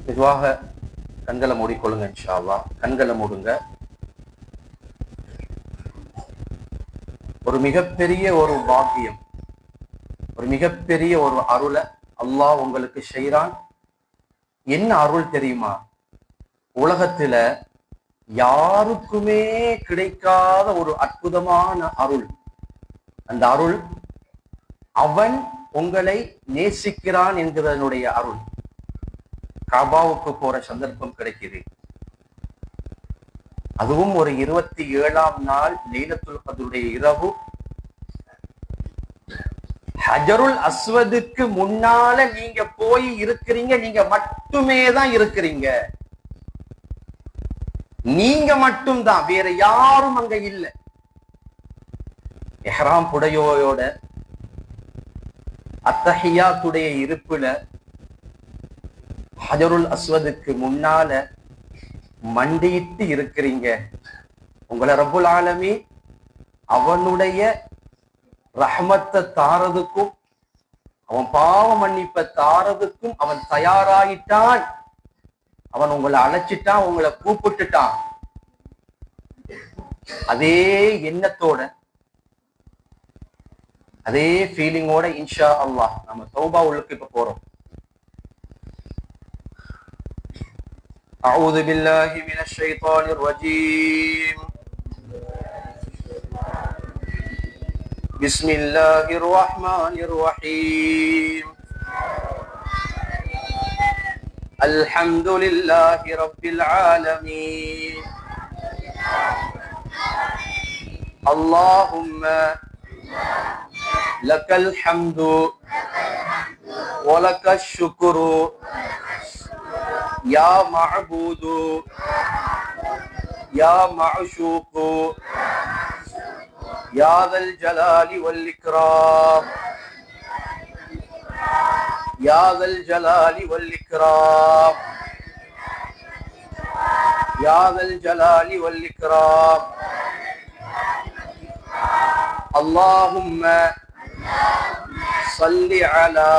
மெதுவாக கண்களை மூடிக்கொள்ளுங்க. இன்ஷா அல்லாஹ் கண்களை மூடுங்க. ஒரு மிகப்பெரிய ஒரு பாக்கியம், ஒரு மிகப்பெரிய ஒரு அருளை அல்லாஹ் உங்களுக்கு செய்றான். என்ன அருள் தெரியுமா? உலகத்துல யாருக்குமே கிடைக்காத ஒரு அற்புதமான அருள். அந்த அருள் அவன் உங்களை நேசிக்கிறான் என்கிறதனுடைய அருள். காபாவுக்கு போற சந்தர்ப்பம் கிடைக்குது. அதுவும் ஒரு 27ஆம் நாள் லைலத்துல் கத்ருடைய இரவு. ஹஜருல் அஸ்வதுக்கு முன்னால நீங்க போய் இருக்கிறீங்க. நீங்க மட்டுமே தான் இருக்கிறீங்க. நீங்க மட்டும்தான், வேற யாரும் அங்க இல்லை. இஹ்ராம் புடையோட அத்தஹியாத்துடைய இருப்புல ஹஜருல் அஸ்வதுக்கு முன்னால மண்டியிட்டு இருக்கிறீங்க. உங்களை ரப்புல் ஆலமீன் அவனுடைய ரஹ்மத்தை தாரதுக்கும் அவன் பாவ மன்னிப்பை தாரதுக்கும் அவன் தயாராயிட்டான். அவன் உங்களை அழைச்சிட்டான், உங்களை கூப்பிட்டுட்டான். அதே எண்ணத்தோட அதே ஃபீலிங்கோட இன்ஷா அல்லாஹ் நம்ம தௌபா உள்ளுக்கு இப்ப போறோம். أعوذ بالله من الشيطان الرجيم. بسم الله الرحمن الرحيم. الحمد لله رب العالمين. اللهم لك الحمد ولك الشكر يا معبود يا معشوق يا ذا الجلال والإكرام يا ذا الجلال والإكرام يا ذا الجلال والإكرام. اللهم صل على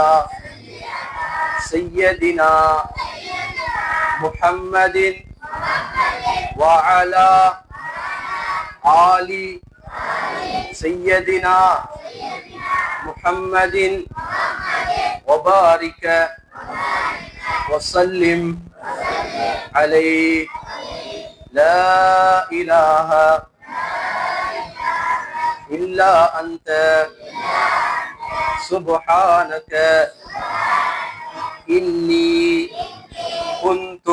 سيدنا محمد وعلى آل سيدنا محمد وبارك وسلم عليه. لا إله إلا أنت سبحانك إني كنت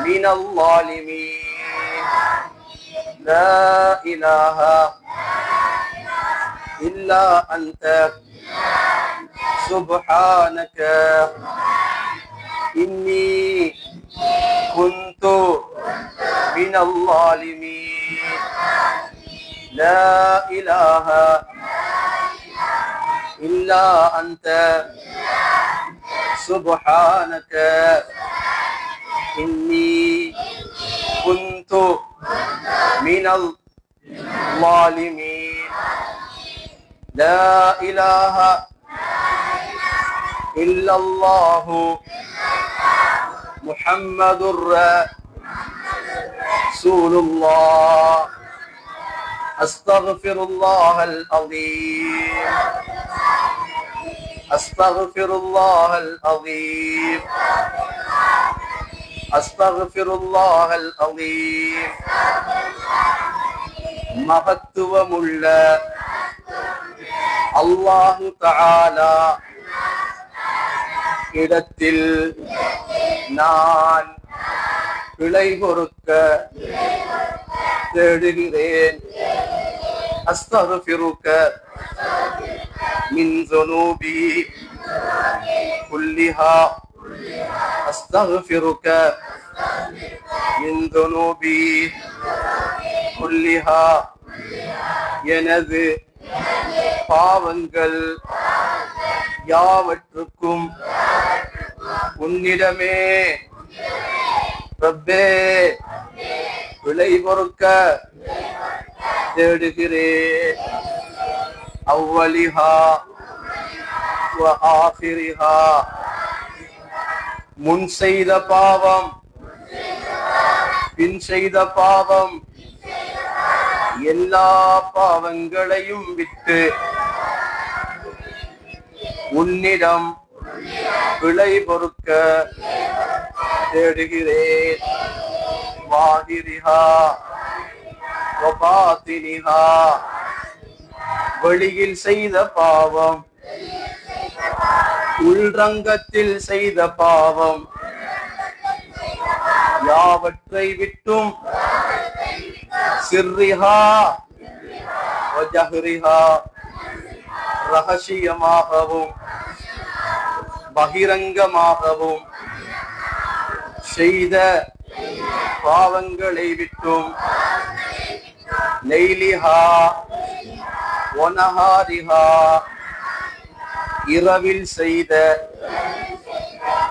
من الظالمين. لا إله إلا أنت سبحانك إني كنت من الظالمين. لا إله إلا أنت سبحانك إني كنت من الظالمين. لا إله إلا الله محمد رسول الله. أستغفر الله العظيم أستغفر الله العظيم أستغفر الله العظيم. மகத்துவமுள்ள அல்லாஹு தஆலா இடத்தில் நான் பிழை பொறுக்க தேடுகிறேன். அஸ்தக்ஃபிருக மின் ذنوبي كلها أستغفرك من ذنوبي كلها. எனது பாவங்கள் யாவற்றுக்கும் உன்னிடமே ரப்பே பிழை பொறுக்க தேடுகிறேன். அவ்வலிஹா வ ஆகிரிஹா முன் செய்த பாவம் பின் செய்த பாவம் எல்லா பாவங்களையும் விட்டு உன்னிடம் பிழை பொறுக்க தேடுகிறேன். வாஹிரிஹா வபாத்தினிஹா, வெளியில் செய்த பாவம் உள்ரங்கத்தில் செய்த பாவம் யாவற்றை விட்டும் சிர்ரிஹா வஜஹ்ரிஹா, ரகசியமாகவும் பகிரங்கமாகவும் செய்த பாவங்களை விட்டும் லைலிஹா வனஹாரிஹா, இரவில் செய்த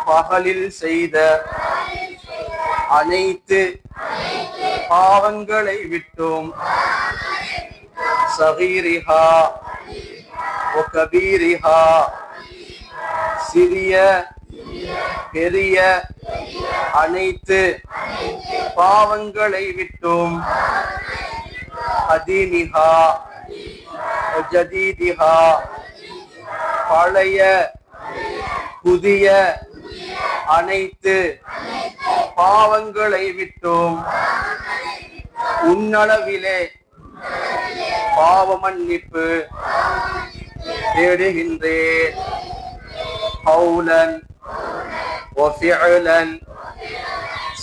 பகலில் செய்த அனைத்து பாவங்களை விட்டும் சகீரிஹா வகபீரிஹா, சிறிய பெரிய அனைத்து பாவங்களை விட்டும் அதீனிஹா ஜதீதிஹா, பழைய புதிய அனைத்து பாவங்களை விட்டும் உன்னளவிலே பாவ மன்னிப்பு தேடுகின்றேன். கௌலன் வஃபிஅலன்,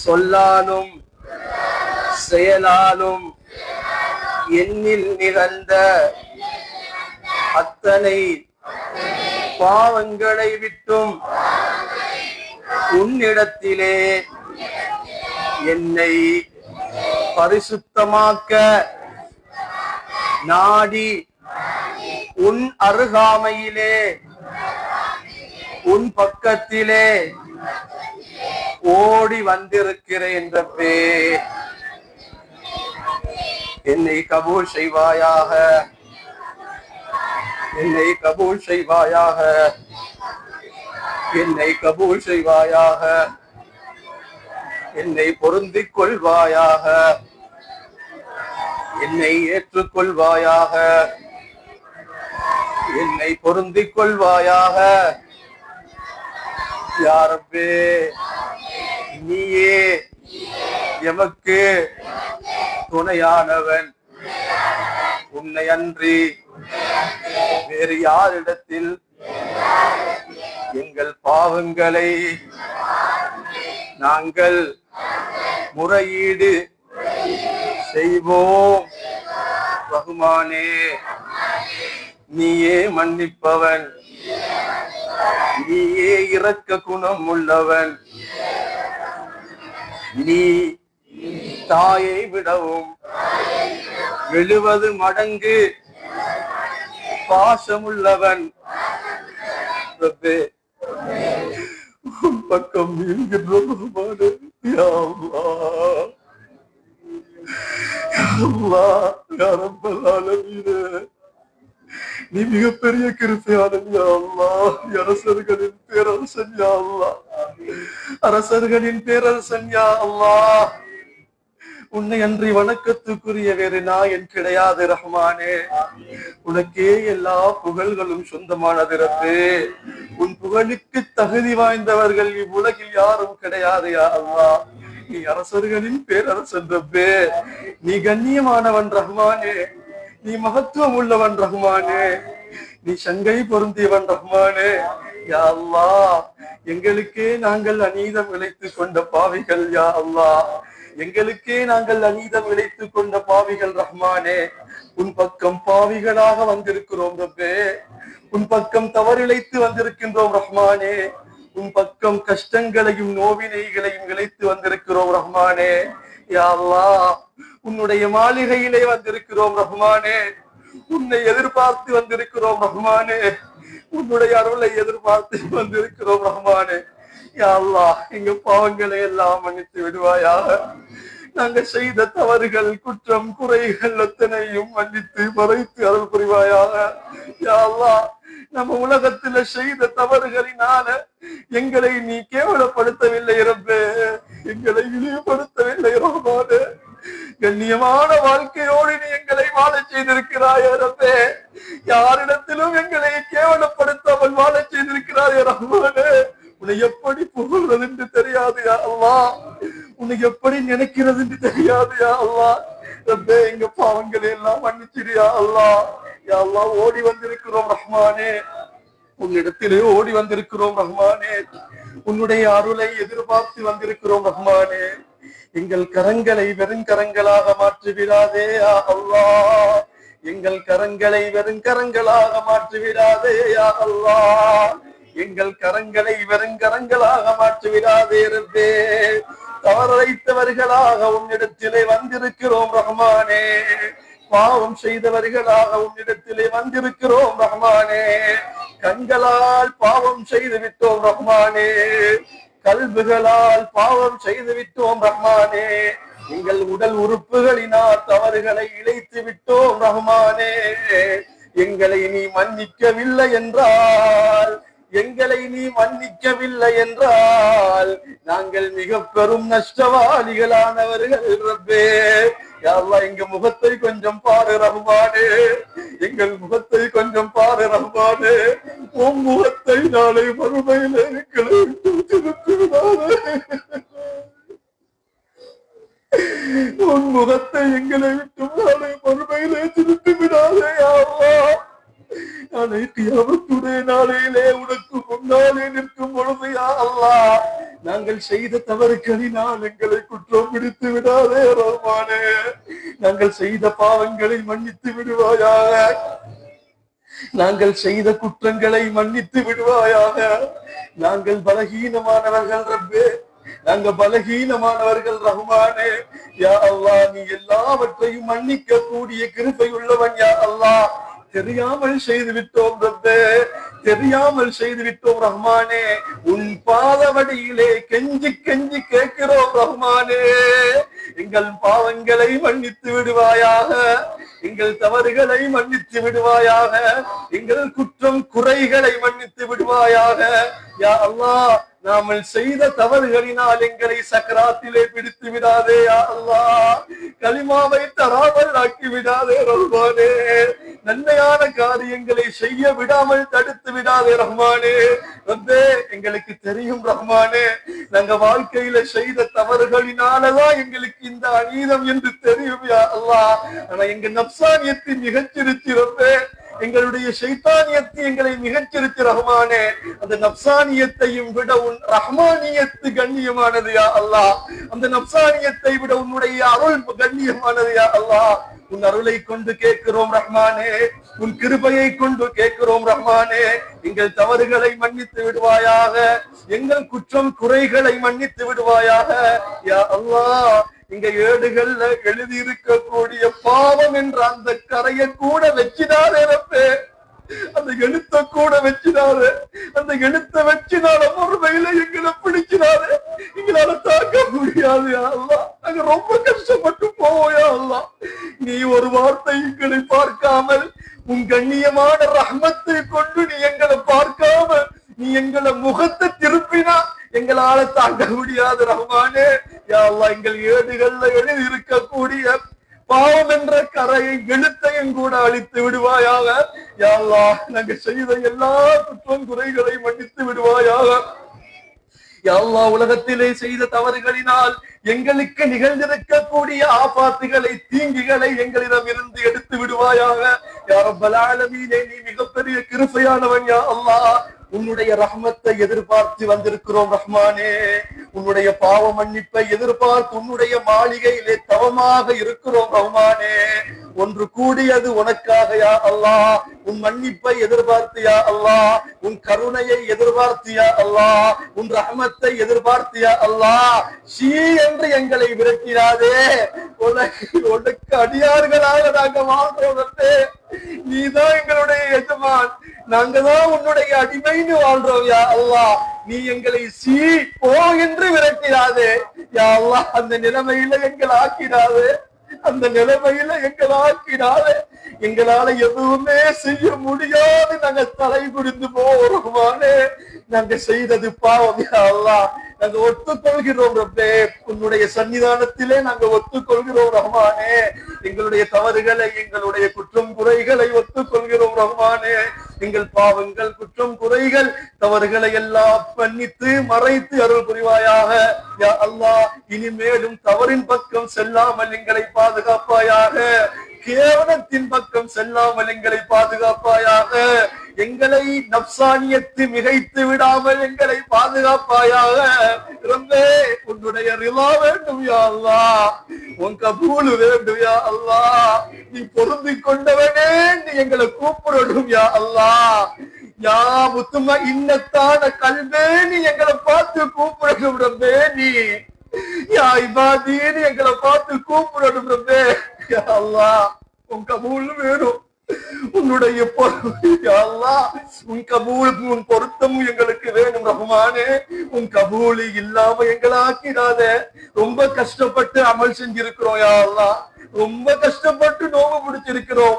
சொல்லாலும் செயலாலும் என்னில் நிகழ்ந்த அத்தனை பாவங்களை விட்டும் உன்னிடத்திலே என்னை பரிசுத்தமாக்க நாடி உன் அருகாமையிலே உன் பக்கத்திலே ஓடி வந்திருக்கிறேன். ரப்பே, என்னை கபூல் செய்வாயாக, என்னை கபூல் செய்வாயாக, என்னை கபூல் செய்வாயாக, என்னை பொருந்திக் கொள்வாயாக, என்னை ஏற்றுக்கொள்வாயாக, என்னை பொருந்திக் கொள்வாயாக. யா ரப்பே, நீயே எமக்கு துணையானவன், உன்னை அன்றி வேறு யாரிடத்தில் எங்கள் பாவங்களை நாங்கள் முறையீடு செய்வோம். ரஹ்மானே, நீயே மன்னிப்பவன், நீயே இரக்க குணம் உள்ளவன். நீ தாயை விடவும் 70 மடங்கு பாசமுள்ளவன். பக்கம் நீ மிகப்பெரிய கிருபையாளன் யா அல்லாஹ். அரசர்களின் பேரரசன் யா அல்லாஹ், அரசர்களின் பேரரசன் யா அல்லாஹ். உன்னை அன்றி வணக்கத்துக்குரிய வேறு நாயன் கிடையாது ரஹ்மானே. உனக்கே எல்லா புகழ்களும் சொந்தமானது ரப்பே. உன் புகழுக்கு தகுதி வாய்ந்தவர்கள் இவ்வுலகில் யாரும் கிடையாது யா அல்லாஹ். நீ அரசர்களின் பேரரசன் ரப்பே. நீ கண்ணியமானவன் ரஹ்மானே, நீ மகத்துவம் உள்ளவன் ரஹ்மானே, நீ சங்கை பொருந்தியவன் ரஹ்மானே. யா அல்லாஹ், எங்களுக்கே நாங்கள் அநீதம் இழைத்துக் கொண்ட பாவிகள் யா அல்லாஹ், எங்களுக்கே நாங்கள் அநீதம் இழைத்துக் கொண்ட பாவிகள் ரஹ்மானே. உன் பக்கம் பாவிகளாக வந்திருக்கிறோம் ரப்பே, உன் பக்கம் தவறிழைத்து வந்திருக்கின்றோம் ரஹ்மானே. உன் பக்கம் கஷ்டங்களையும் நோவினைகளையும் இழைத்து வந்திருக்கிறோம் ரஹ்மானே. யா அல்லாஹ், உன்னுடைய மாளிகையிலே வந்திருக்கிறோம் ரஹ்மானே. உன்னை எதிர்பார்த்து வந்திருக்கிறோம் ரஹ்மானே. உன்னுடைய அருளை எதிர்பார்த்து வந்திருக்கிறோம் ரஹ்மானே. யா அல்லாஹ், எங்க பாவங்களை எல்லாம் மன்னித்து விடுவாயாக. நாங்க செய்த தவறுகள் குற்றம் குறைகள் அத்தனையும் மன்னித்து மறைத்து அருள் புரிவாயாக. யா அல்லாஹ், நம்ம உலகத்துல செய்த தவறுகளினால எங்களை நீ கேவலப்படுத்தவில்லை ரப்பே, எங்களை இழிவுபடுத்தவில்லை ரஹ்மானே. கண்ணியமான வாழ்க்கையோடு நீ எங்களை வாழ செய்திருக்கிறாய் ரப்பே. யாரிடத்திலும் எங்களை கேவலப்படுத்தாமல் வாழ செய்திருக்கிறாய் ரஹ்மானே. உன்னை எப்படி புகழ்றது என்று தெரியாது யா அல்லாஹ், உன்னை எப்படி நினைக்கிறது என்று தெரியாது யா அல்லாஹ். ரப்பே, எங்க பாவங்களை எல்லாம் மன்னிச்சிரியா அல்லாஹ். யா அல்லாஹ், ஓடி வந்திருக்கிறோம் ரஹ்மானே, உன்னிடத்திலே ஓடி வந்திருக்கிறோம் ரஹ்மானே. உன்னுடைய அருளை எதிர்பார்த்து வந்திருக்கிறோம் ரஹ்மானே. எங்கள் கரங்களை வெறுங்கரங்களாக மாற்றி விடாதே யா அல்லாஹ். எங்கள் கரங்களை வெறுங்கரங்களாக மாற்றி விடாதே யா அல்லாஹ். எங்கள் கரங்களை வெறுங்கரங்களாக மாற்றி விடாதே ரப்பே. தவறைத்தவர்களாக உன்னிடத்திலே வந்திருக்கிறோம் ரஹ்மானே. பாவம் செய்தவர்களாக உன்னிடத்திலே வந்திருக்கிறோம் ரஹ்மானே. கண்களால் பாவம் செய்து விட்டோம் ரஹ்மானே. கல்புகளால் பாவம் செய்து விட்டோம் ரஹ்மானே. எங்கள் உடல் உறுப்புகளினால் தவறுகளை இழைத்து விட்டோம் ரஹ்மானே. எங்களை நீ மன்னிக்கவில்லை என்றால் நாங்கள் மிக பெரும் நஷ்டவாளிகளானவர்கள் ரப்பே. யா அல்லாஹ், எங்க முகத்தை கொஞ்சம் பாரு ரஹ்மானே. எங்கள் முகத்தை கொஞ்சம் பாரு ரஹ்மானே. உன் முகத்தை நாளை மறுமையிலே எங்களை திருப்பிவிடாதே. உன் முகத்தை எங்களை விட்டு நாளை மறுமையிலே திருப்பி விடாதே யா அல்லாஹ். நாளை கியாமத்துடைய நாளையிலே உனக்கு முன்னாலே நிற்கும் பொழுது யா அல்லாஹ், நாங்கள் செய்த தவறுகளினால் எங்களை குற்றம் பிடித்து விடாதே ரஹ்மானே. நாங்கள் செய்த பாவங்களை மன்னித்து விடுவாயாக. நாங்கள் செய்த குற்றங்களை மன்னித்து விடுவாயாக. நாங்கள் பலகீனமானவர்கள் ரப்பே, நாங்கள் பலகீனமானவர்கள் ரஹ்மானே. யா அல்லாஹ், நீ எல்லாவற்றையும் மன்னிக்க கூடிய கிருபை உள்ளவன் யா அல்லாஹ். தெரியாமல் செய்து விட்டோம் ரப்பே, தெரியாமல் செய்து விட்டோம் ரஹ்மானே. உன் பாதவடியிலே கெஞ்சி கெஞ்சி கேட்கிறோம் ரஹ்மானே. எங்கள் பாவங்களை மன்னித்து விடுவாயாக. எங்கள் தவறுகளை மன்னித்து விடுவாயாக. எங்கள் குற்றம் குறைகளை மன்னித்து விடுவாயாக. யா அல்லாஹ், நாமல் செய்த தவறுகளினால் எங்களை சக்கராத்திலே பிடித்து விடாதே யா அல்லாஹ். கலிமாவை தராமல் ஆக்கி விடாதே ரஹ்மானே. நன்மையான காரியங்களை செய்ய விடாமல் தடுத்து விடாதே ரஹ்மானே. ரப்பே, எங்களுக்கு தெரியும் ரஹ்மானே, நாங்க வாழ்க்கையில செய்த தவறுகளினாலதான் எங்களுக்கு இந்த அநீதம் என்று தெரியும் யா அல்லாஹ். ஆனா எங்க நப்சானியத்தை மிகச்சிருச்சு ரப்பே. எங்களுடைய ஷைத்தானியத்தை எங்களை மிகச்சிருச்சு ரஹ்மானே. அந்த நப்சானியத்தையும் விட உன் ரஹ்மானியத்து கண்ணியமானது யா அல்லாஹ். அந்த நப்சானியத்தை விட உன்னுடைய அருள் கண்ணியமானது யா அல்லாஹ். உன் அருளை கொண்டு கேட்கிறோம் ரஹ்மானே. உன் கிருபையை கொண்டு கேட்கிறோம் ரஹ்மானே. எங்கள் தவறுகளை மன்னித்து விடுவாயாக. எங்கள் குற்றம் குறைகளை மன்னித்து விடுவாயாக யா அல்லாஹ். இங்க ஏடுகள்ல எழுதி இருக்கக்கூடிய பாவம் என்ற அந்த கரையை கூட வச்சிடாதே ரப்பே. அந்த எழுத்த கூட வச்சிடாரு. அந்த எழுத்த வச்சினால மறுமையில எங்களை பிடிக்கிறாரு. எங்களால தாக்க முடியாது யா அல்லாஹ். நாங்க ரொம்ப கஷ்டப்பட்டு போவோம் யா அல்லாஹ். நீ ஒரு வார்த்தை எங்களை பார்க்காமல் உன் கண்ணியமான ரஹ்மத்தை கொண்டு நீ எங்களை பார்க்காம நீ எங்களை முகத்தை திருப்பினா எங்களால தாங்க முடியாது ரஹ்மானே. யா அல்லாஹ், எங்கள் ஏடுகள்ல எழுதி இருக்கக்கூடிய பாவம் என்ற கரையை எழுத்தையும் கூட அழித்து விடுவாயாக யா அல்லாஹ். நாங்க செய்த எல்லா குற்றம் குறைகளை மன்னித்து விடுவாயாக யா அல்லாஹ். உலகத்திலே செய்த தவறுகளினால் எங்களுக்கு நிகழ்ந்திருக்கக்கூடிய ஆபாத்துகளை தீங்குகளை எங்களிடம் இருந்து எடுத்து விடுவாயாக யா ரப்பல் ஆலமீனே. நீ மிகப்பெரிய கிருபையானவன் யா அல்லாஹ். உன்னுடைய ரஹ்மத்தை எதிர்பார்த்து வந்திருக்கிறோம் ரஹ்மானே. உன்னுடைய பாவ மன்னிப்பை எதிர்பார்த்து உன்னுடைய மாளிகையிலே தவமாக இருக்கிறோம் ரஹ்மானே. ஒன்று கூடியது உனக்காக யா அல்லாஹ். உன் மன்னிப்பை எதிர்பார்த்து யா அல்லாஹ். உன் கருணையை எதிர்பார்த்து யா அல்லாஹ். உன் ரஹ்மத்தை எதிர்பார்த்து யா அல்லாஹ். ஷீ என்று எங்களை விரட்டினாதே. உனக்கு அடியார்களாக நாங்க வாழ்றோம். நீதான் எங்களுடைய எஜமான், நாங்க தான் உன்னுடைய அடிமைன்னு வாழ்றோம் யா அல்லாஹ். நீ எங்களை போ என்று விரட்டிடாதே யா அல்லாஹ். அந்த நிலைமையில எங்களை ஆக்கிடாதே. அந்த நிலைமையில எங்களை ஆக்கிடாதே எங்களால எதுவுமே செய்ய முடியாது, நாங்க தலை குடிந்து போவோம் ரஹ்மானே. நாங்க செய்தது பாவம் யா அல்லாஹ், நாங்க ஒத்துக்கொள்கிறோம் ரப்பே, உன்னுடைய சன்னிதானத்திலே நாங்க ஒத்துக்கொள்கிறோம் ரஹ்மானே. எங்களுடைய தவறுகளை, எங்களுடைய குற்றம் குறைகளை ஒத்துக்கொள்கிறோம் ரஹ்மானே. எங்கள் பாவங்கள், குற்றம் குறைகள், தவறுகளை எல்லாம் மன்னித்து மறைத்து அருள் புரிவாயாக யா அல்லாஹ். இனிமேலும் தவறின் பக்கம் செல்லாமல் எங்களை பாதுகாப்பாயாக, கேவலத்தின் பக்கம் செல்லாமல் எங்களை பாதுகாப்பாயாக, எங்களை நப்சானியத்து மிகைத்து விடாமல் எங்களை பாதுகாப்பாயாக. ரப்பே, உன்னுடைய ரிலா வேண்டும் யா அல்லாஹ், உன் கபூல் வேண்டும் யா அல்லாஹ். நீ பொருந்தி கொண்டவனே, நீ எங்களை கூப்பிடணும் யா அல்லாஹ். யா முத்துமா இன்னத்தான கல்வே, நீ எங்களை பார்த்து கூப்பிடணும் ரப்பே. நீ யா இபாதீன்னு எங்களை பார்த்து கூப்பிடணும் ரப்பே. யா அல்லாஹ், உன் கபூல் வேணும், உன்னுடைய உன் கபூல், உன் பொருத்தம் எங்களுக்கு வேணும் ரஹ்மானே. உன் கபூல் இல்லாம எங்களை ஆக்கிடாத. ரொம்ப கஷ்டப்பட்டு அமல் செஞ்சிருக்கிறோம் யா அல்லாஹ், ரொம்ப கஷ்டப்பட்டு நோவு பிடிச்சிருக்கிறோம்.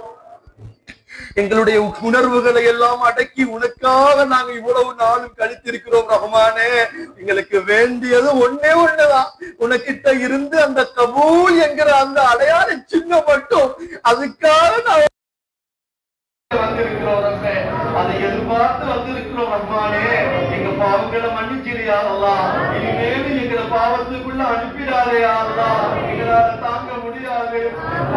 எங்களுடைய உணர்வுகளை எல்லாம் அடக்கி உனக்காக நாங்க இவ்வளவு நாளும் கழித்திருக்கிறோம் ரஹ்மானே. எங்களுக்கு வேண்டியது ஒன்னே ஒண்ணுதான், உனக்கிட்ட இருந்து அந்த கபூல் என்கிற அந்த அடையாள சின்னம் மட்டும். அதுக்காக நான் வந்திருக்கிறோம் ரப்பே, அதை எதிர்பார்த்து வந்திருக்கிறோம் ரஹ்மானே. எங்க பாவங்களை மன்னிச்சிரியா அல்லாஹ், இனிமேலும் எங்களை பாவத்துக்குள்ள அனுப்பிடாதே அல்லாஹ், எங்களால தாங்க முடியாது.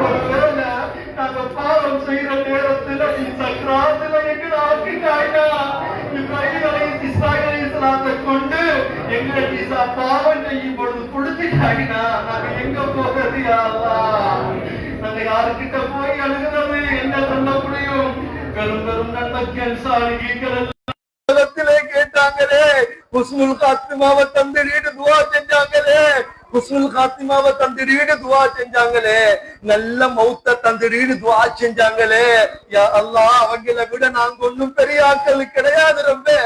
ஒருவேளை நாங்க பாவம் செய்யற நேரத்துல நீ சக்கராத்துல எங்களை ஆக்கிட்டாய்னா, இப்ராஹிம் அலைஹிஸ்ஸலாத்தை கொண்டு எங்களை நீ பாவம் செய்யும் பொழுது புடிச்சிட்டாய்னா, நாங்க எங்க போகிறது யா அல்லாஹ்? நாங்க யாருக்கிட்ட போய் அழுகிறது? என்ன சொல்ல முடியும்? பெரும் பெரும் நன்மக்கள் சாலிஹீன்கள் உலகத்திலே கேட்டாங்களே, ஹுஸ்னுல் காத்திமாவை தந்திரீடு துவா செஞ்சாங்களே, ஹுஸ்னுல் காத்திமாவை தந்திரீடு துவா செஞ்சாங்களே, நல்ல மௌத்த தந்திரீடு துவா செஞ்சாங்களே. யா அல்லாஹ், அவங்களை விட நாங்க ஒன்னும் பெரிய ஆட்கள் கிடையாது ரப்பே.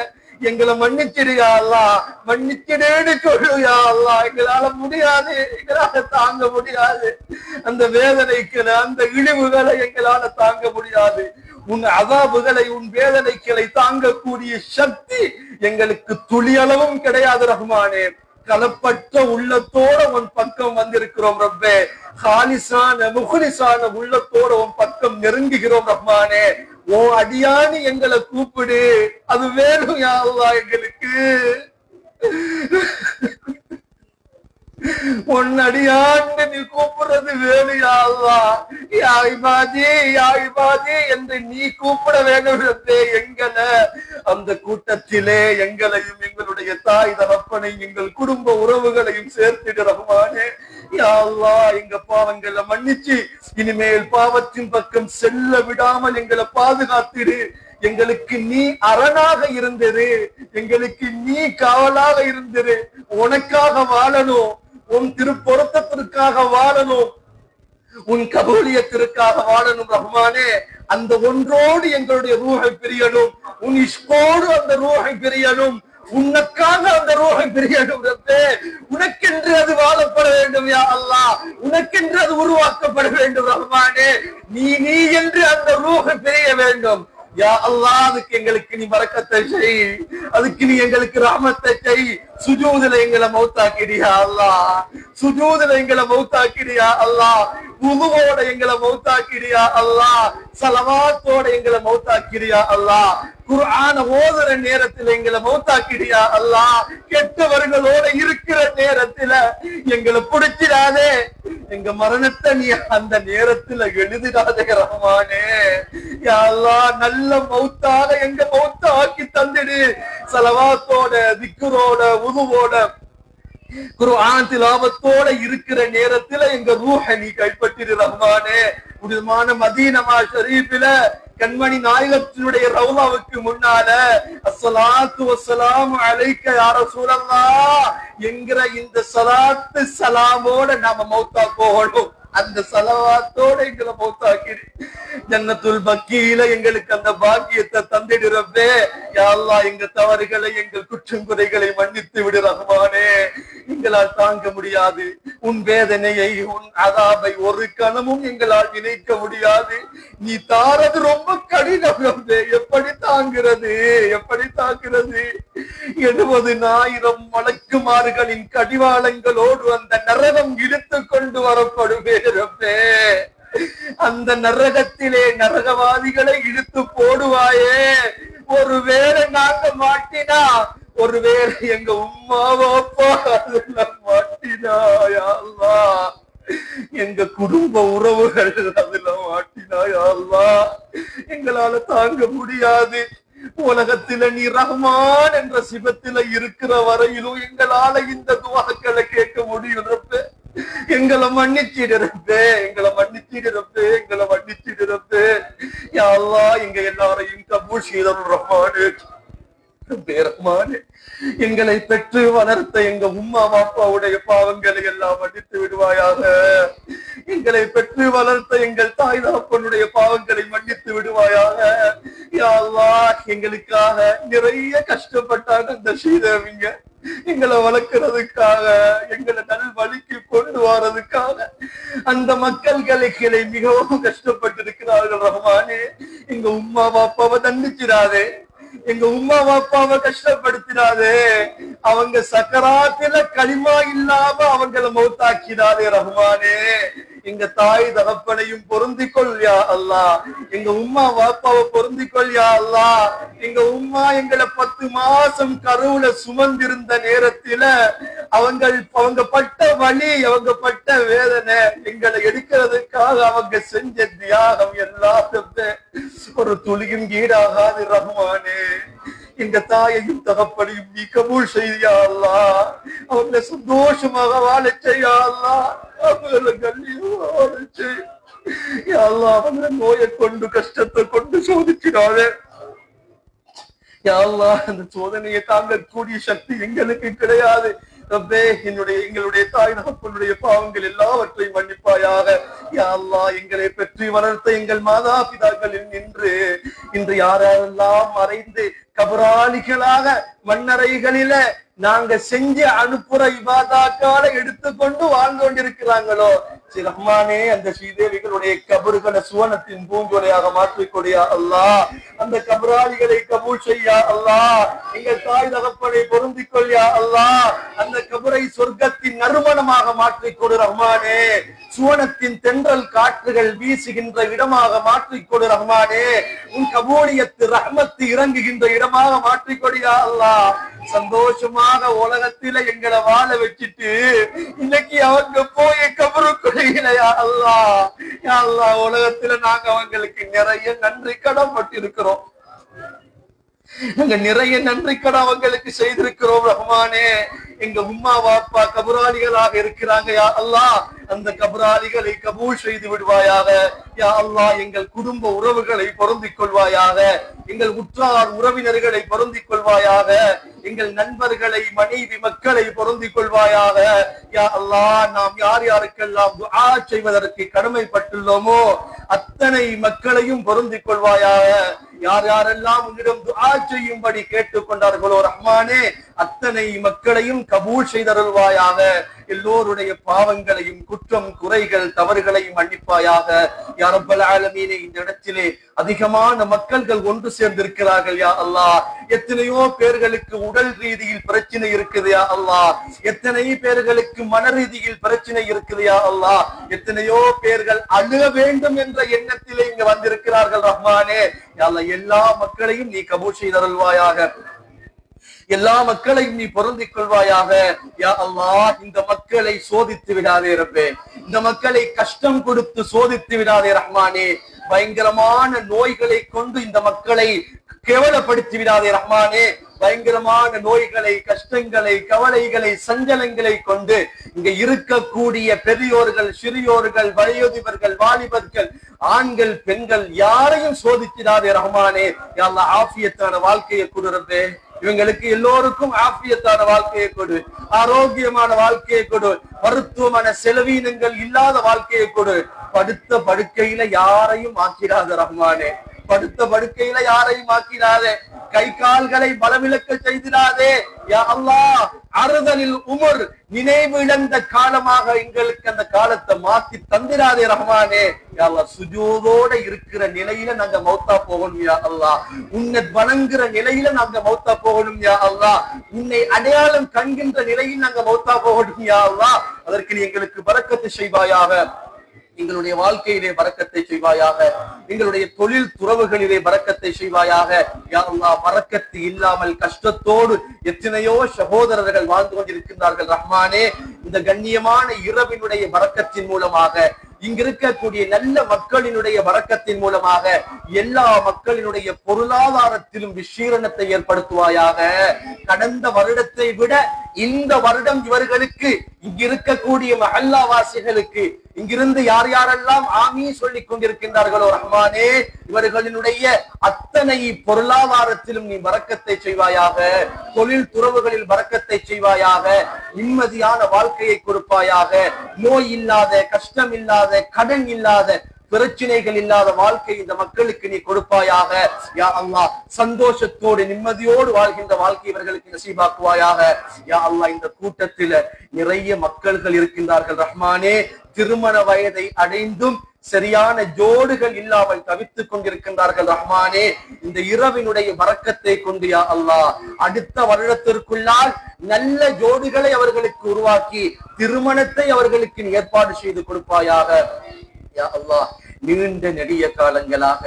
எங்களை மன்னிச்சிடுயா அல்லாஹ், மன்னிச்சிடேன்னு சொல்லு யா அல்லாஹ். எங்களால முடியாது, எங்களால தாங்க முடியாது. அந்த வேதனைகளை, அந்த இழிவுகளை எங்களால தாங்க முடியாது. உன் அதாபுகளை, உன் வேதனைகளை தாங்கக்கூடிய சக்தி எங்களுக்கு துளி அளவும் கிடையாது ரஹ்மானே. கலப்பற்ற உள்ளத்தோட உன் பக்கம் வந்திருக்கிறோம் ரப்பே. ஹாலிசான முஹ்லிசான உள்ளத்தோட உன் பக்கம் நெருங்குகிறோம் ரஹ்மானே. ஓ அடியானி எங்களை கூப்பிடு, அது வேணும் யா அல்லாஹ் எங்களுக்கு. உன்னடியான்னு நீ கூப்பிடுறது வேணும் யா அல்லாஹ். யா இபாதி, யா இபாதி என்று நீ கூப்பிட வேண்டும். எங்களை அந்த கூட்டத்திலே எங்களையும், எங்களுடைய தாய் தகப்பனை, எங்கள் குடும்ப உறவுகளையும் சேர்த்துடு ரஹ்மானே. யா அல்லாஹ், எங்க பாவங்களை மன்னிச்சு இனிமேல் பாவத்தின் பக்கம் செல்ல விடாமல் எங்களை பாதுகாத்திடு. எங்களுக்கு நீ அரணாக இருந்தது, எங்களுக்கு நீ காவலாக இருந்தது. உனக்காக வாழணும், உன் திருப்பொருத்தத்திற்காக வாழணும், உன் கபூலியத்திற்காக வாழணும் ரஹ்மானே. அந்த ஒன்றோடு எங்களுடைய ரூஹை பிரியணும், உன் இஷ்கோடு அந்த ரூஹை பிரியணும், உனக்காக அந்த ரூஹை பிரியணும் ரப்பே. உனக்கென்று அது வாழப்பட வேண்டும் யா அல்லாஹ், உனக்கென்று அது உருவாக்கப்பட வேண்டும் ரஹ்மானே. நீ என்று அந்த ரூஹை பிரிய வேண்டும் யா அல்லாஹ். அதுக்கு எங்களுக்கு நீ பரக்கத்தை செய், அதுக்கு நீ எங்களுக்கு ரஹ்மத்தை செய். சுஜூதுல எங்களை மௌத்தாக்கிடியா அல்லாஹ், சுஜூதுல எங்களை மௌத்தாக்கிடியா அல்லாஹ், உதுவோட எங்களை மௌத்தாக்கிடியா அல்லாஹ், ஸலவாத்தோட எங்களை மௌத்தாக்கிடியா அல்லாஹ், குர்ஆன ஓதுற நேரத்துல எங்களை மௌத்தாக்கிடியா அல்லாஹ், கெட்டவர்களோட இருக்கிற நேரத்துல எங்களை பிடிச்சிடாதே, எங்க மரணத்தை நீ அந்த நேரத்துல எழுதிடாதே ரஹ்மானே. யா அல்லாஹ், நல்ல மௌத்தாக எங்க மௌத்த ஆக்கி தந்திடு. ஸலவாத்தோட, திக்ரோட, உதுவோட, குர்ஆன் திலாவத்தோட இருக்கிற நேரத்துல எங்க ரூஹ நீ கைப்பற்றிடு ரஹ்மானே. புனிதமான மதீனா ஷரீஃபில கண்மணி நாயகத்தினுடைய ரவுலாவுக்கு முன்னால அஸ்ஸலாத்து வஸ்ஸலாமு அலைக்க யா ரசூலல்லாஹ் என்கிற இந்த ஸலாத்து ஸலாமோட நாம மௌத்தா போகணும். அந்த சலவாத்தோட எங்களை மௌத்தாக்கி ஜன்னத்துல் பக்கீல எங்களுக்கு அந்த பாக்கியத்தை தந்திடு ரப்பே. யா அல்லாஹ் எங்க தவறுகளை எங்கள் குற்றம் குறைகளை மன்னித்து விடு ரஹ்மானே. எங்களால் தாங்க முடியாது உன் வேதனையை, உன் அதாபை ஒரு கணமும் எங்களால் நினைக்க முடியாது. நீ தாரது ரொம்ப கடினம் ரப்பே. எப்படி தாங்கிறது, எப்படி தாங்கிறது? 70,000 மலக்குமார்களின் கடிவாளங்களோடு அந்த நரகம் இழுத்து கொண்டு வரப்படுவே ரப்பே. அந்த நரகத்திலே நரகவாதிகளை இழுத்து போடுவாயே. ஒருவேளை நாங்க மாட்டினா, ஒருவேளை எங்க உம்மாவோ அப்பா மாட்டினா, யா அல்லாஹ் எங்க குடும்ப உறவுகள் அதுல மாட்டினா, யா அல்லாஹ் எங்களால தாங்க முடியாது. உலகத்தில நீ ரஹ்மான் என்ற சிபத்தில இருக்கிற வரையிலும் எங்களால இந்த துவாக்களை கேட்க முடியும் ரப்பே. எங்களை மன்னிச்சிடுறப்பே, எங்களை மன்னிச்சிடுறப்பே, எங்களை மன்னிச்சிடுறப்பே. யா அல்லாஹ் எங்க எல்லாரையும் கபூல் செய்தல் ரஹ்மானே. ரஹ்மானே, எங்களை பெற்று வளர்த்த எங்க உம்மா பாப்பாவுடைய பாவங்களை எல்லாம் மன்னித்து விடுவாயாக. எங்களை பெற்று வளர்த்த எங்கள் தாய் தகப்பனுடைய பாவங்களை மன்னித்து விடுவாயாக. யா அல்லாஹ் எங்களுக்காக நிறைய கஷ்டப்பட்டாங்க அந்த ஸ்ரீதேவிங்க. எங்களை வளர்க்கிறதுக்காக, எங்களை நல் வழிக்கு கொண்டு வரதுக்காக அந்த மக்கள்களை மிகவும் கஷ்டப்பட்டிருக்கிறார்கள் ரஹ்மானே. எங்க உம்மா பாப்பாவை தண்டிச்சிடாதே, எங்க உம்மா பாப்பாவை கஷ்டப்படுத்தினாதே. அவங்க சக்கராத்துல களிமா இல்லாம அவங்களை மௌத்தாக்கினாதே ரஹ்மானே. எங்க தாய் தகப்பனையும் பொருந்திக்கொள் யா அல்லாஹ். எங்க உம்மா பாப்பாவை பொருந்திக்கொள் யா அல்லாஹ். எங்க உம்மா எங்களை 10 மாசம் கருவுல சுமந்திருந்த நேரத்துல அவங்க பட்ட வலி, அவங்க பட்ட வேதனை, எங்களை எடுக்கிறதுக்காக அவங்க செஞ்ச தியாகம் எல்லாத்துமே ஒரு துளியும் ஈடாகாது ரஹ்மானே. எங்க தாயையும் தகப்பனையும் நீ கபூல் செய்யா அல்லாஹ். அவங்களை சந்தோஷமாக வாழ செய்யா அல்லாஹ். அவங்களை கண்ணியம் வாழ செய் யா அல்லாஹ். அவங்களை நோயை கொண்டு கஷ்டத்தை கொண்டு சோதிக்கிறாரு யா அல்லாஹ். அந்த சோதனையை தாங்கக்கூடிய சக்தி எங்களுக்கு கிடையாது ரப்பே. எங்களுடைய தாய் தகப்பனுடைய பாவங்கள் எல்லாவற்றையும் மன்னிப்பாயாக யா அல்லாஹ். எங்களை பெற்று வளர்த்த எங்கள் மாதா பிதாக்களில் இன்று யாரெல்லாம் மறைந்து கபராளிகளாக மண்ணறைகளில நாங்க செஞ்ச அனுப்புற இபாதாக்கால எடுத்துக்கொண்டு வாழ்ந்து கொண்டிருக்கிறாங்களோ ரஹ்மானே, அந்த ஸ்ரீதேவிகளுடைய கபறுகளை சுவனத்தின் பூஞ்சோலையாக மாற்றிக்கொடியா அல்லாஹ். அந்த கபராளிகளை கபூல் செய்யா அல்லாஹ். எங்கள் தாய் தகப்பனை பொருந்திக் கொள்ளியா அல்லாஹ். அந்த கபரை சொர்க்கத்தின் நறுமணமாக மாற்றிக்கொடு ரஹ்மானே. சுவனத்தின் தென்றல் காற்றுகள் வீசுகின்ற இடமாக மாற்றிக்கொடு ரஹ்மானே. உன் கபூலியத்து ரஹ்மத்து இறங்குகின்ற இடமாக மாற்றிக்கொடியா அல்லாஹ். சந்தோஷமாக உலகத்தில எங்களை வாழ வச்சுட்டு இன்னைக்கு அவங்க போய் கபருக்குள்ளையா அல்லாஹ். யா அல்லாஹ், உலகத்துல நாங்க அவங்களுக்கு நிறைய நன்றி கடன் பட்டிருக்கிறோம். நாங்க நிறைய நன்றி கடன் அவங்களுக்கு செய்திருக்கிறோம் ரஹ்மானே. எங்க உம்மா பாப்பா கபராளிகளாக இருக்கிறாங்க யா அல்லாஹ். அந்த கபராளிகளை கபூல் செய்து விடுவாயாக யா அல்லாஹ். எங்கள் குடும்ப உறவுகளை பொருந்திக் கொள்வாயாக. எங்கள் உற்றார் உறவினர்களை பொருந்திக் கொள்வாயாக. எங்கள் நண்பர்களை, மனைவி மக்களை பொருந்திக் கொள்வாயாக யா அல்லாஹ். நாம் யார் யாருக்கெல்லாம் துஆ செய்வதற்கு கடமைப்பட்டுள்ளோமோ அத்தனை மக்களையும் பொருந்திக் கொள்வாயாக. யார் யாரெல்லாம் உன்னிடம் துஆ செய்யும்படி கேட்டுக் கொண்டார்களோ ரஹ்மானே, அத்தனை மக்களையும் கபூல் செய்தருள்வாயாக. எல்லோருடைய பாவங்களையும் குற்றம் குறைகள் தவறுகளையும் மன்னிப்பாயாக யா ரப்பல் ஆலமீனே. இந்த இடத்திலே அதிகமான மக்கள்கள் ஒன்று சேர்ந்திருக்கிறார்கள் யா அல்லாஹ். எத்தனையோ பேர்களுக்கு உடல் ரீதியில் பிரச்சனை இருக்குது யா அல்லாஹ். எத்தனை பேர்களுக்கு மன ரீதியில் பிரச்சனை இருக்குது யா அல்லாஹ். எத்தனையோ பேர்கள் அழுக வேண்டும் என்ற எண்ணத்திலே இங்க வந்திருக்கிறார்கள் ரஹ்மானே. யா அல்லாஹ், எல்லா மக்களையும் நீ கபூல் செய்தருள்வாயாக. எல்லா மக்களையும் நீ பொருந்திக் கொள்வாயாக யா அல்லாஹ். இந்த மக்களை சோதித்து விடாதே ரப்பே. இந்த மக்களை கஷ்டம் கொடுத்து சோதித்து விடாதே ரஹ்மானே. பயங்கரமான நோய்களை கொண்டு இந்த மக்களை கேவலப்படுத்தி விடாதே ரஹ்மானே. பயங்கரமான நோய்களை, கஷ்டங்களை, கவலைகளை, சஞ்சலங்களை கொண்டு இங்க இருக்கக்கூடிய பெரியோர்கள், சிறியோர்கள், வயோதிபர்கள், வாலிபர்கள், ஆண்கள், பெண்கள் யாரையும் சோதித்திடாதே ரஹ்மானே. யா அல்லாஹ், ஆஃபியத்தான வாழ்க்கையை கொடுறதே. இவங்களுக்கு எல்லோருக்கும் ஆஃபியத்தான வாழ்க்கையை கொடு, ஆரோக்கியமான வாழ்க்கையை கொடு, மருத்துவமான செலவீனங்கள் இல்லாத வாழ்க்கையை கொடு. படுத்த படுக்கையில யாரையும் ஆக்கிடாத ரஹ்மானே, படுத்த படுக்கையில யாரையும் ஆக்கிடாதே, கை கால்களை பலவிலக்க செய்திடாதே யா அல்லாஹ். அறுதலில் உமர், நினைவு இழந்த காலமாக எங்களுக்கு அந்த காலத்தை மாத்தி தந்திராதே ரஹ்மானே. யா அல்லாஹ், சுஜூதோட இருக்கிற நிலையில நாங்க மௌத்தா போகணும் யா அல்லாஹ். உன்னை வணங்குற நிலையில நாங்க மௌத்தா போகணும் யா அல்லாஹ். உன்னை அடையாளம் கண்கின்ற நிலையில் நாங்க மௌத்தா போகணும் யா அல்லாஹ். அதற்கு நீ எங்களுக்கு பரக்கத்து செய்வாயாக, எங்களுடைய வாழ்க்கையிலே பரக்கத்தை செய்வாயாக, எங்களுடைய தொழில் துறவுகளிலே பரக்கத்தை செய்வாயாக யா அல்லாஹ். பரக்கத்து இல்லாமல் கஷ்டத்தோடு எத்தனையோ சகோதரர்கள் வாழ்ந்து கொண்டிருக்கின்றார்கள் ரஹ்மானே. இந்த கண்ணியமான இரவினுடைய பரக்கத்தின் மூலமாக, இங்க இருக்கக்கூடிய நல்ல மக்களினுடைய பரக்கத்தின் மூலமாக எல்லா மக்களினுடைய பொருளாதாரத்திலும் விசீரணத்தை ஏற்படுத்துவாயாக. கடந்த வருடத்தை விட இந்த வருடம் இவர்களுக்கு, இங்க இருக்கக்கூடிய மஹல்லாவாசிகளுக்கு, இங்கிருந்து யார் யாரெல்லாம் ஆமீ சொல்லிக் கொண்டிருக்கின்றார்களோ ரஹ்மானே, இவர்களினுடைய அத்தனை பொருளாதாரத்திலும் நீ பரக்கத்தை செய்வாயாக, தொழில் துறவுகளில் பரக்கத்தை செய்வாயாக, நிம்மதியான வாழ்க்கையை கொடுப்பாயாக, நோய் இல்லாத, கஷ்டம் இல்லாத, கடன் இல்லாத, பிரச்சனைகள் இல்லாத வாழ்க்கை இந்த மக்களுக்கு நீ கொடுப்பாயாக யா அல்லாஹ். சந்தோஷத்தோடு நிம்மதியோடு வாழ்கின்ற வாழ்க்கை இவர்களுக்கு நசீபாக்குவாயாக யா அல்லாஹ். இந்த கூட்டத்தில நிறைய மக்கள்கள் இருக்கின்றார்கள் ரஹ்மானே, திருமண வயதை அடைந்தும் சரியான ஜோடுகள் இல்லாமல் தவித்துக் கொண்டிருக்கின்றார்கள் ரஹ்மானே. இந்த இரவினுடைய பரக்கத்தை கொண்டு யா அல்லாஹ் அடுத்த வருடத்திற்குள்ளால் நல்ல ஜோடுகளை அவர்களுக்கு உருவாக்கி திருமணத்தை அவர்களுக்கு ஏற்பாடு செய்து கொடுப்பாயாக யா அல்லாஹ். நீண்ட நெடிய காலங்களாக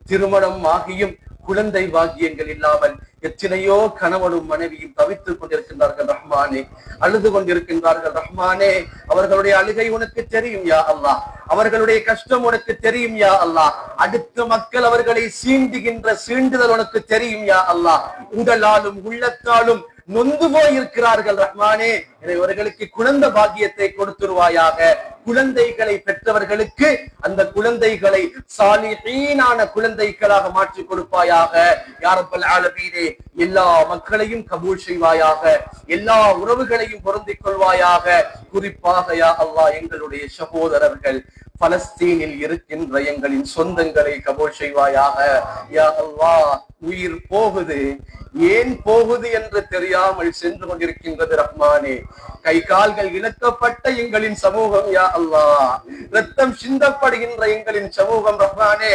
திருமணம் ஆகியும் குழந்தை பாக்கியங்கள் இல்லாமல் எத்தனையோ கணவனும் மனைவியும் தவித்துக் கொண்டிருக்கின்றார்கள் ரஹ்மானே, அழுது கொண்டிருக்கின்றார்கள் ரஹ்மானே. அவர்களுடைய அழுகை உனக்கு தெரியும் யா அல்லாஹ், அவர்களுடைய கஷ்டம் உனக்கு தெரியும் யா அல்லாஹ். அடுத்த மக்கள் அவர்களை சீண்டுகின்ற சீண்டுதல் உனக்கு தெரியும் யா அல்லாஹ். உடலாலும் உள்ளத்தாலும் நொந்து போய் இருக்கிறார்கள் ரஹ்மானே. இவர்களுக்கு குழந்தை பாக்கியத்தை கொடுத்துருவாயாக. குழந்தைகளை பெற்றவர்களுக்கு அந்த குழந்தைகளை சாலிஹீனான குழந்தைகளாக மாற்றி கொடுப்பாயாக யா ரப்பல் ஆலமீனே. எல்லா மக்களையும் கபூல் செய்வாயாக, எல்லா உறவுகளையும் பொருந்திக் கொள்வாயாக. குறிப்பாக யா அல்லாஹ் எங்களுடைய சகோதரர்கள் பலஸ்தீனில் இருக்கின்ற எங்களின் சொந்தங்களை கபூல் செய்வாயாக யா அல்லாஹ். உயிர் போகுது, ஏன் போகுது என்று தெரியாமல் சென்று கொண்டிருக்கின்றது ரஹ்மானே. கை கால்கள் இழக்கப்பட்ட எங்களின் சமூகம் யா அல்லாஹ், ரத்தம் சிந்தப்படுகின்ற எங்களின் சமூகம் ரஹ்மானே,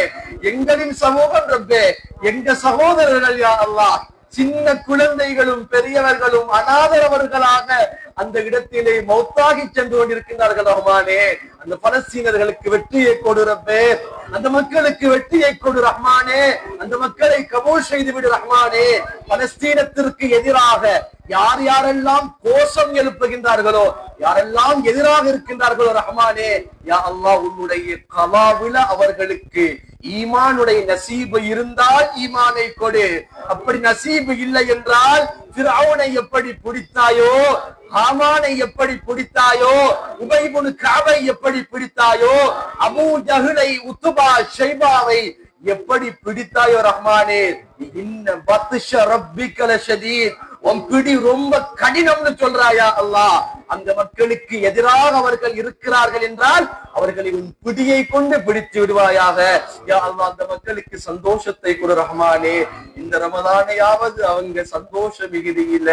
எங்களின் சமூகம் ரப்பே, எங்க சகோதரர்கள் யா அல்லாஹ். சின்ன குழந்தைகளும் பெரியவர்களும் அனாதரவர்களாக அந்த இடத்திலே மௌத்தாகி சென்று கொண்டிருக்கின்றார்கள் ரஹ்மானே. அந்த பலஸ்தீனர்களுக்கு வெற்றியை கொடு ரப்பே, அந்த மக்களுக்கு வெற்றியை கொடு ரஹ்மானே. அந்த மக்களை கபூல் செய்து விடு ரஹ்மானே. பலஸ்தீனத்திற்கு எதிராக யார் யாரெல்லாம் கோஷம் எழுப்புகின்றார்களோ, யாரெல்லாம் எதிராக இருக்கின்றார்களோ ரஹ்மானே, யா அல்லாஹ் உன்னுடைய கலாவில அவர்களுக்கு ஈமானுடைய நசீபு இருந்தால் ஈமானை கொடு. அப்படி நசீபு இல்லை என்றால் ஃபிரௌனை எப்படி பிடித்தாயோ, ஹாமானை எப்படி பிடித்தாயோ, உபை இப்னு கஅபை எப்படி பிடித்தாயோ, அபூ ஜஹலை, உத்பா, ஷைபாவை எப்படி பிடித்தாயோ ரஹ்மானே. இன்ன பத்ஷ ரப்பிக லஷதீத், உன் பிடி ரொம்ப கடினம்னு சொல்றாயா அல்லாஹ். அந்த மக்களுக்கு எதிராக அவர்கள் இருக்கிறார்கள் என்றால் அவர்களை உன் பிடியை கொண்டு பிடித்து விடுவாயாக யா அல்லாஹ். அந்த மக்களுக்கு சந்தோஷத்தை கொடு ரஹ்மானே. இந்த ரமதானையாவது அவங்க சந்தோஷ மிகுதியில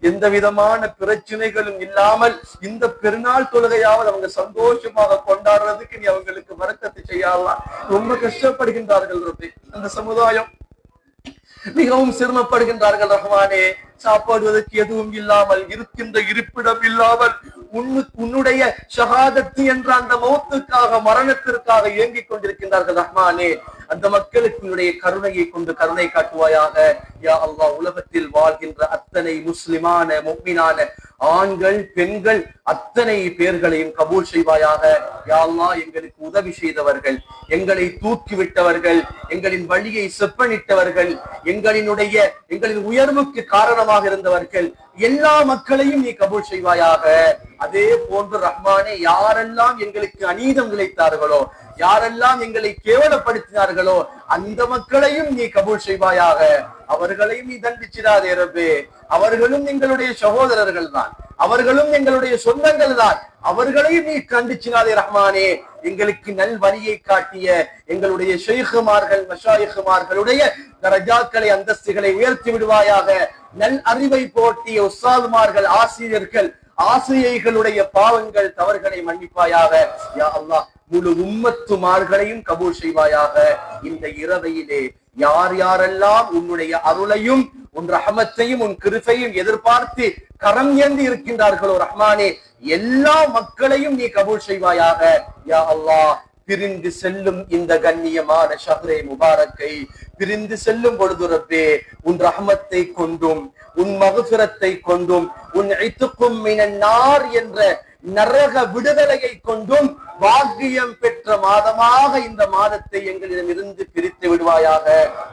எந்த விதமான பிரச்சனைகளும் இல்லாமல் இந்த பெருநாள் தொழுகையாவது அவங்க சந்தோஷமாக கொண்டாடுறதுக்கு நீ அவங்களுக்கு வரக்கத்தை செய்யலாம். ரொம்ப கஷ்டப்படுகின்றார்கள் அந்த சமுதாயம், மிகவும் சிரமப்படுகின்றார்கள் ரஹ்மானே. சாப்பாடுவதற்கு எதுவும் இல்லாமல், இருக்கின்ற இருப்பிடம் இல்லாமல், உன்னுடைய ஷஹாதத்து என்ற அந்த மௌத்துக்காக, மரணத்திற்காக ஏங்கிக் கொண்டிருக்கின்றார்கள் ரஹ்மானே. அந்த மக்களுக்கு கருணையை கொண்டு கருணை காட்டுவாயாக யா அல்லாஹ். உலகத்தில் வாழ்கின்ற அத்தனை முஸ்லிமான முஃமினான ஆண்கள் பெண்கள் அத்தனை பேர்களையும் கபூல் செய்வாயாக யா அல்லாஹ். எங்களுக்கு உதவி செய்தவர்கள், எங்களை தூக்கிவிட்டவர்கள், எங்களின் வழியை செப்பனிட்டவர்கள், எங்களின் உயர்வுக்கு காரணமாக இருந்தவர்கள் எல்லா மக்களையும் நீ கபூல் செய்வாயாக. அதே போன்று ரஹ்மானே, யாரெல்லாம் எங்களுக்கு அநீதம் இழைத்தார்களோ, யாரெல்லாம் எங்களை கேவலப்படுத்தினார்களோ அந்த மக்களையும் நீ கபூல் செய்வாயாக. அவர்களையும் நீ தண்டிச்சிடாதே ரப்பே. அவர்களும் எங்களுடைய சகோதரர்கள் தான், அவர்களும் எங்களுடைய சொந்தங்கள் தான். அவர்களையும் நீ கண்டிச்சிடாதே ரஹ்மானே. எங்களுக்கு நல் வழியை காட்டிய எங்களுடைய ஷைഖுமார்கள், மஷாயிഖுமார்களுடைய தரஜாக்களை, அந்தஸ்துகளை உயர்த்தி விடுவாயாக. நல் அறிவை போட்டிய உஸ்தாதுமார்கள், ஆசிரியர்கள், ஆசிரியர்களுடைய பாவங்கள், தவறுகளை மன்னிப்பாயாக. யா அல்லாஹ், முழு உம்மத்துமார்களையும் கபூல் செய்வாயாக. இந்த இரவையிலே யார் யாரெல்லாம் உன்னுடைய அருளையும் உன் ரஹமத்தையும் உன் கிருபையும் எதிர்பார்த்து கரம் ஏந்தி இருக்கின்றார்களோ ரஹ்மானே, எல்லா மக்களையும் நீ கபூல் செய்வாயாக. யா அல்லாஹ், பிரிந்து செல்லும் இந்த கண்ணியமான ஷஹ்ரே முபாரக்கை பிரிந்து செல்லும் பொழுது ரப்பே, உன் ரஹமத்தை கொண்டும் உன் மக்ஃபிரத்தை கொண்டும் உன் இத்கும் மினன் நார் என்ற நரக விடுதலையை கொண்டும் பாக்கியம் பெற்ற மாதமாக இந்த மாதத்தை எங்களிடம் இருந்து பிரித்து விடுவாயாக.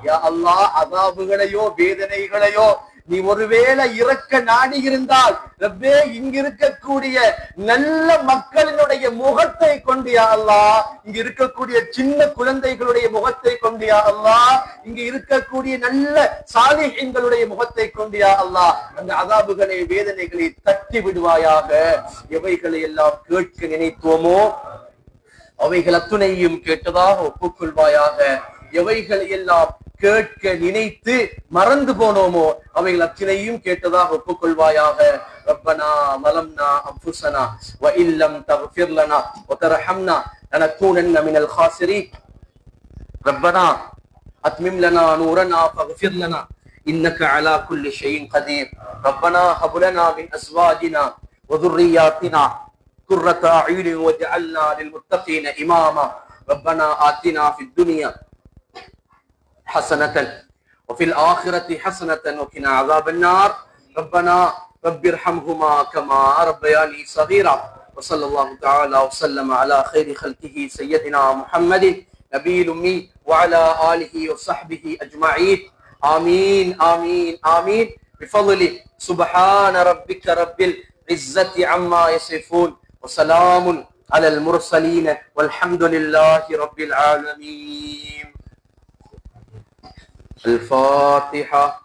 யா அல்லாஹ், அதாபுகளையோ வேதனைகளையோ நீ ஒருவேளை இறக்க நாடி இருந்தால் ரப்பே, இங்க இருக்கக்கூடிய நல்ல மக்களினுடைய முகத்தை கொண்டு யா அல்லாஹ், இங்க இருக்கக்கூடிய சின்ன குழந்தைகளுடைய முகத்தை கொண்டு யா அல்லாஹ், இங்க இருக்கக்கூடிய நல்ல சாலிஹீன்களுடைய முகத்தை கொண்டு யா அல்லாஹ், அந்த அதாபுகளை வேதனைகளை தட்டி விடுவாயாக. எவைகளை எல்லாம் கேட்க நினைத்தோமோ அவைகள் அத்துணையும் கேட்டதாக ஒப்புக்கொள்வாயாக. எவைகளை எல்லாம் கேட்க நினைத்து மறந்து போனோமோ அவைகள் அத்தனையும் கேட்டதாக ஒப்புக்கொள்வாயாக. ரப்பனா வலம்னா அன்ஃபுஸனா வ இல்லம் தக்ஃபிர் லனா வ தர்ஹம்னா லனகூனன்ன மினல் காஸிரீன். ரப்பனா அத்மிம் லனா நூரனா ஃபக்ஃபிர் லனா இன்னக அலா குல்லி ஷைஇன் கதீர். ரப்பனா ஹப் லனா மின் அஸ்வாஜினா வ ذُرِّيَّاتِنَا قُرَّةَ أَعْيُنٍ وَاجْعَلْنَا لِلْمُتَّقِينَ إِمَامًا. ربنا آتنا في الدنيا حسنة وفي الآخرة حسنة وقنا عذاب النار. ربنا رب ارحمهما كما ربياني صغيرا. وصلى الله تعالى وسلم على خير خلقه سيدنا محمد نبي الأمي وعلى آله وصحبه أجمعين. آمين آمين آمين. بفضل سبحان ربك رب العزة عما يصفون وسلام على المرسلين والحمد لله رب العالمين. الفاتحة.